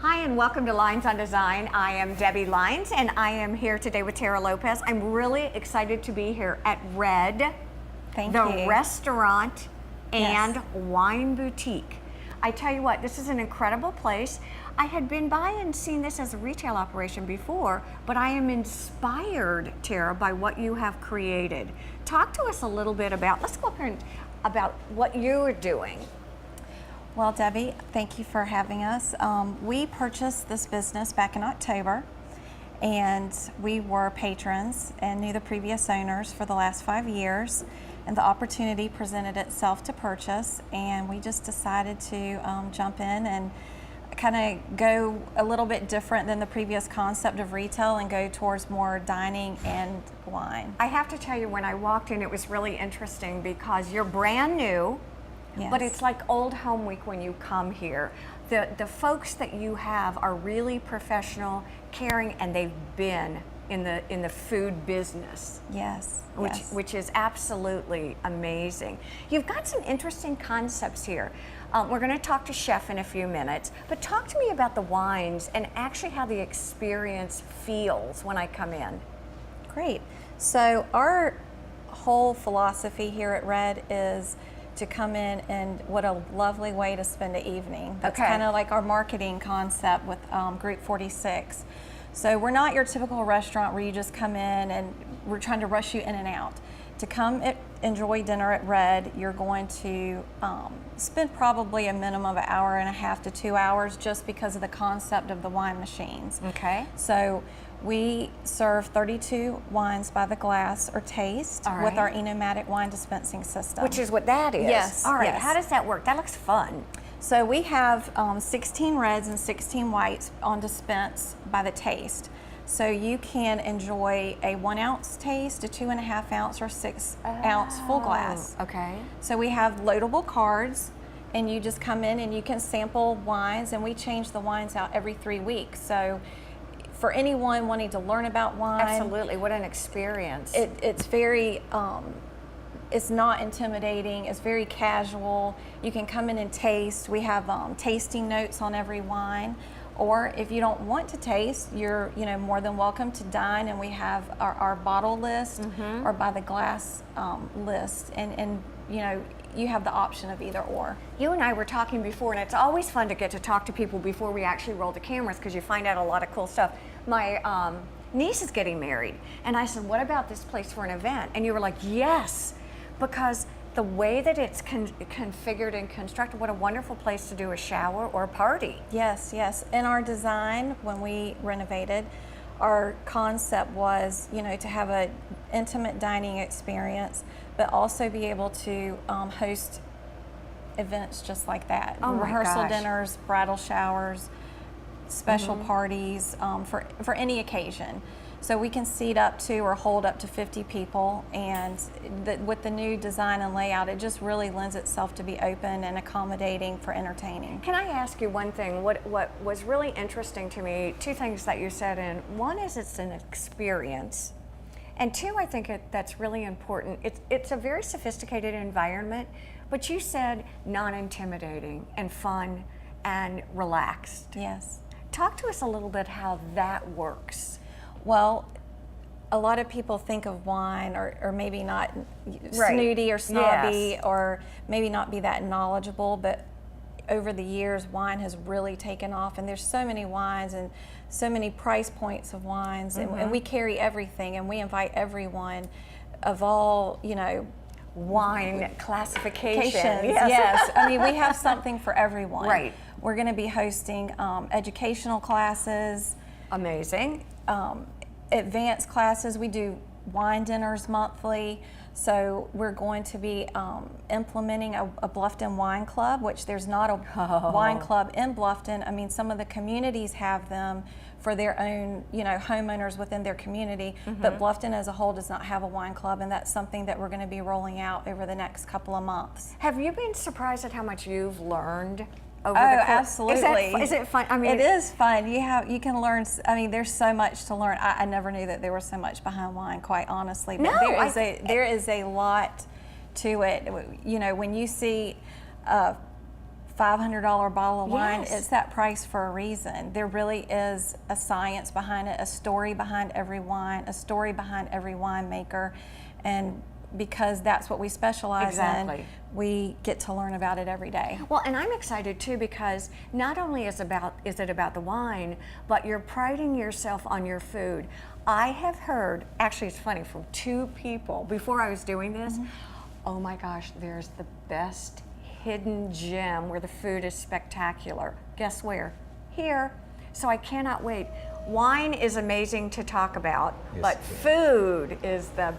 Hi and welcome to Lynes on Design. I am Debbie Lynes and I am here today with Tara Lopez. I'm really excited to be here at Red, the restaurant and wine boutique. I tell you what, this is an incredible place. I had been by and seen this as a retail operation before, but I am inspired, Tara, by what you have created. Talk to us a little bit about, let's go up here and about what you're doing. Well, Debbie, thank you for having us. We purchased this business back in October, and we were patrons and knew the previous owners for the last 5 years, and the opportunity presented itself to purchase, and we just decided to jump in and kind of go a little bit different than the previous concept of retail and go towards more dining and wine. I have to tell you, when I walked in, it was really interesting because you're brand new. Yes. But it's like old home week when you come here. The folks that you have are really professional, caring, and they've been in the food business. Yes. Which is absolutely amazing. You've got some interesting concepts here. We're going to talk to Chef in a few minutes, but talk to me about the wines and actually how the experience feels when I come in. Great. So our whole philosophy here at Red is to come in, and what a lovely way to spend the evening. That's kind of like our marketing concept with Group 46. So we're not your typical restaurant where you just come in and we're trying to rush you in and out. To come enjoy dinner at Red, you're going to spend probably a minimum of 1.5 hours to 2 hours just because of the concept of the wine machines. Okay. So we serve 32 wines by the glass or taste with our Enomatic wine dispensing system. Which is what that is. Yes. All right, yes. How does that work? That looks fun. So we have 16 reds and 16 whites on dispense by the taste. So you can enjoy a 1 ounce taste, a 2.5 ounce, or 6 ounce full glass. Okay. So we have loadable cards, and you just come in and you can sample wines, and we change the wines out every 3 weeks. So for anyone wanting to learn about wine. Absolutely, what an experience. It's very, it's not intimidating, it's very casual. You can come in and taste. We have tasting notes on every wine. Or if you don't want to taste, you're more than welcome to dine, and we have our bottle list or by the glass list, and you have the option of either or. You and I were talking before, and it's always fun to get to talk to people before we actually roll the cameras because you find out a lot of cool stuff. My niece is getting married, and I said, what about this place for an event? And you were like, yes, because the way that it's configured and constructed, what a wonderful place to do a shower or a party. Yes, yes. In our design, when we renovated, our concept was, to have an intimate dining experience, but also be able to host events just like that. Oh my Rehearsal gosh. dinners, bridal showers, special parties for any occasion. So we can seat up to or hold up to 50 people, and with the new design and layout, it just really lends itself to be open and accommodating for entertaining. Can I ask you one thing? What was really interesting to me, 2 things that you said in. One is it's an experience, and 2, I think that's really important. It's a very sophisticated environment, but you said non-intimidating and fun and relaxed. Yes. Talk to us a little bit how that works. Well, a lot of people think of wine or maybe not snooty or snobby or maybe not be that knowledgeable, but over the years wine has really taken off, and there's so many wines and so many price points of wines, and we carry everything, and we invite everyone of all, wine classifications. Yes. I mean, we have something for everyone. Right. We're going to be hosting educational classes. Amazing. Advanced classes. We do wine dinners monthly, so we're going to be implementing a Bluffton wine club, which there's not a wine club in Bluffton. I mean, some of the communities have them for their own, homeowners within their community, but Bluffton as a whole does not have a wine club, and that's something that we're going to be rolling out over the next couple of months. Have you been surprised at how much you've learned over the course? Absolutely. Is it fun? I mean, it is fun. You can learn. I mean, there's so much to learn. I never knew that there was so much behind wine, quite honestly. But there is a lot to it. When you see $500 bottle of wine, Yes. it's that price for a reason. There really is a science behind it, a story behind every wine, a story behind every winemaker, and because that's what we specialize in, we get to learn about it every day. Well, and I'm excited too because not only is it about the wine, but you're priding yourself on your food. I have heard, actually it's funny, from 2 people before I was doing this, oh my gosh, there's the best hidden gem where the food is spectacular. Guess where? Here. So I cannot wait. Wine is amazing to talk about, but food is the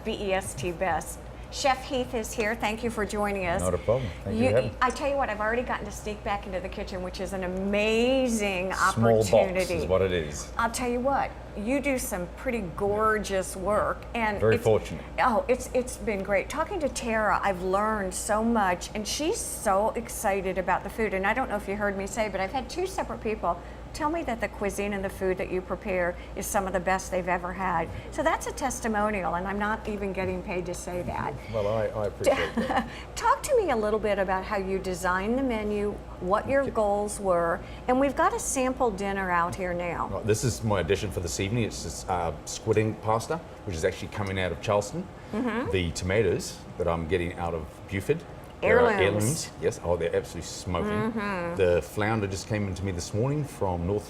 best. Chef Heath is here. Thank you for joining us. Not a problem. Thank you for having me. I tell you what, I've already gotten to sneak back into the kitchen, which is an amazing Small opportunity. box is what it is. I'll tell you what, you do some pretty gorgeous work, and Very fortunate. Oh, it's been great. Talking to Tara, I've learned so much, and she's so excited about the food. And I don't know if you heard me say, but I've had 2 separate people tell me that the cuisine and the food that you prepare is some of the best they've ever had. So that's a testimonial, and I'm not even getting paid to say that. Well, I appreciate that. Talk to me a little bit about how you designed the menu, what your goals were, and we've got a sample dinner out here now. Right, this is my addition for this evening. It's this squid ink pasta, which is actually coming out of Charleston. The tomatoes that I'm getting out of Buford. Heirlooms. Yes. Oh, they're absolutely smoking. The flounder just came into me this morning from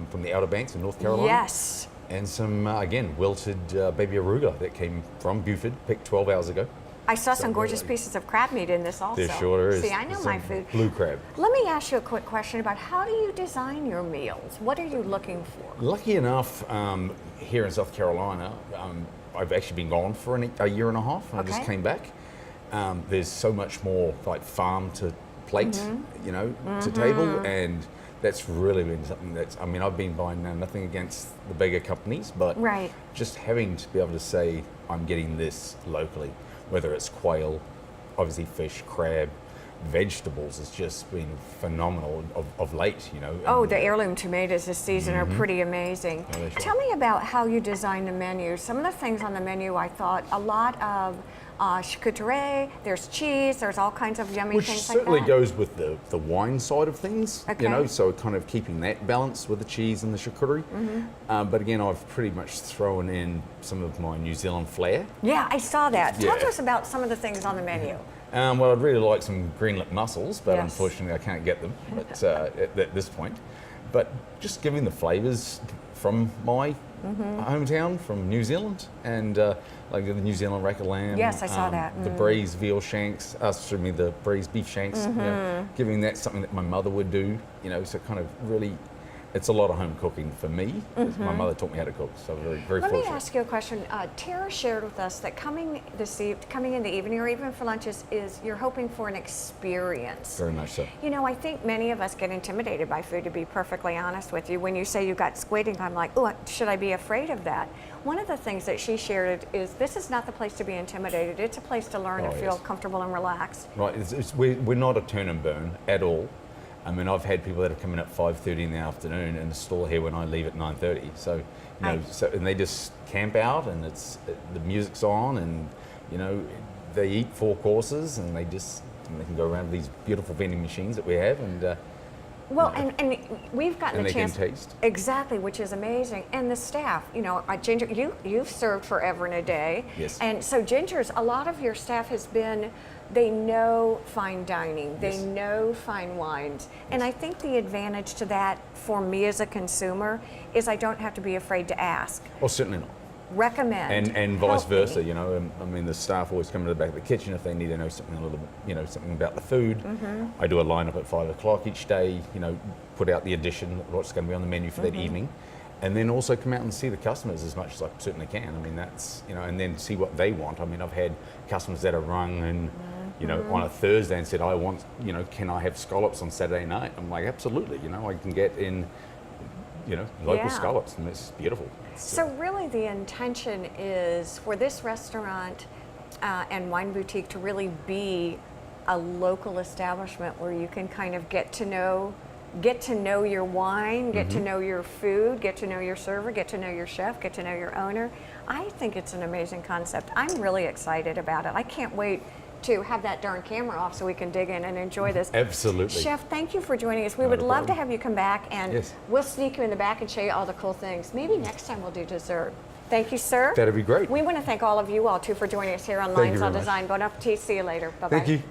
from the Outer Banks in North Carolina. Yes. And some again wilted baby arugula that came from Buford, picked 12 hours ago. I saw some gorgeous pieces of crab meat in this also. There sure is. See, I know It's my a food. Blue crab. Let me ask you a quick question about how do you design your meals? What are you looking for? Lucky enough, here in South Carolina, I've actually been gone for a year and a half. I just came back. There's so much more like farm to plate, you know, to table, and that's really been something that's, I mean, I've been buying nothing against the bigger companies, but just having to be able to say, I'm getting this locally, whether it's quail, obviously fish, crab, vegetables has just been phenomenal of late, you know. Oh, the heirloom tomatoes this season are pretty amazing. Yeah, Tell me about how you design the menu. Some of the things on the menu, I thought a lot of charcuterie, there's cheese, there's all kinds of yummy Which things certainly like that. goes with the wine side of things, Okay. you know, so kind of keeping that balance with the cheese and the charcuterie. But again, I've pretty much thrown in some of my New Zealand flair. Yeah, I saw that. Talk Yeah. to us about some of the things on the menu. Well, I'd really like some green lip mussels, but Yes. unfortunately I can't get them at this point. But just giving the flavours from my hometown, from New Zealand, and like the New Zealand rack of lamb. Yes, I saw that. The braised veal shanks, the braised beef shanks. You know, giving that something that my mother would do, you know, so kind of really, it's a lot of home cooking for me. My mother taught me how to cook, so I'm very Let fortunate. me ask you a question. Tara shared with us that coming in the evening or even for lunches is you're hoping for an experience. Very much so. You know, I think many of us get intimidated by food, to be perfectly honest with you. When you say you got squid ink, I'm like, oh, should I be afraid of that? One of the things that she shared is this is not the place to be intimidated. It's a place to learn and feel comfortable and relaxed. Right, we're not a turn and burn at all. I mean, I've had people that have come in at 5:30 in the afternoon and still here when I leave at 9:30. So, you know, and they just camp out, and the music's on, and you know, they eat 4 courses, and they can go around these beautiful vending machines that we have, and well, and we've gotten and the they chance can taste. Exactly, which is amazing. And the staff, you know, Ginger, you've served forever and a day. Yes. And so Ginger's, a lot of your staff has been, they know fine dining, they know fine wines. And I think the advantage to that for me as a consumer is I don't have to be afraid to ask. Well, certainly not. Recommend. And vice help me. versa, you know. I mean, the staff always come to the back of the kitchen if they need to know something a little bit, you know, something about the food. I do a lineup at 5 o'clock each day, you know, put out the addition, what's going to be on the menu for that evening, and then also come out and see the customers as much as I certainly can. I mean, that's, you know, and then see what they want. I mean, I've had customers that have rung and, you know, on a Thursday and said, I want, you know, can I have scallops on Saturday night? I'm like, absolutely, you know, I can get in, you know, local scallops, and it's beautiful. So really the intention is for this restaurant and wine boutique to really be a local establishment where you can kind of get to know your wine, get to know your food, get to know your server, get to know your chef, get to know your owner. I think it's an amazing concept. I'm really excited about it. I can't wait to have that darn camera off so we can dig in and enjoy this. Absolutely. Chef, thank you for joining us. We Not would a love to problem. have you come back, and Yes. we'll sneak you in the back and show you all the cool things. Maybe next time we'll do dessert. Thank you, sir. That'd be great. We want to thank all of you all, too, for joining us here on Thank you Lynes very on much. Design. Bon appetit. See you later. Bye-bye. Thank you.